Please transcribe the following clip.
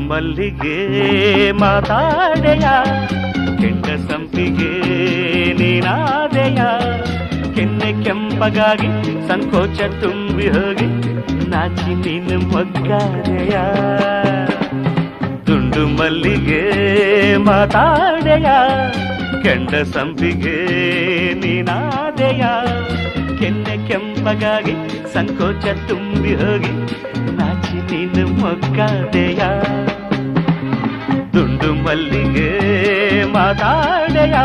ಮಲ್ಲಿಗೆ ಮಾತಾಡೆಯ ಕೆಂಡ ಸಂಪಿಗೆ ನೀನಾದೆಯ ಕೆನ್ನೆ ಕೆಂಪಗಾಗಿ ಸಂಕೋಚ ತುಂಬಿ ಹೋಗಿ ನಾಚಿ ನೀನು ಮೊಗ್ಗಾದೆಯ ದುಂಡು ಮಲ್ಲಿಗೆ ಮಾತಾಡೆಯ ಕೆಂಡ ಸಂಪಿಗೆ ನೀನಾದೆಯ ಕೆನ್ನೆ ಕೆಂಪಗಾಗಿ ಸಂಕೋಚ ತುಂಬಿ ಹೋಗಿ ನಾಚಿ ನೀನು ಮೊಗ್ಗಾದೆಯ ದುಂಡು ಮಲ್ಲಿಗೆ ಮಾತಾಡೆಯ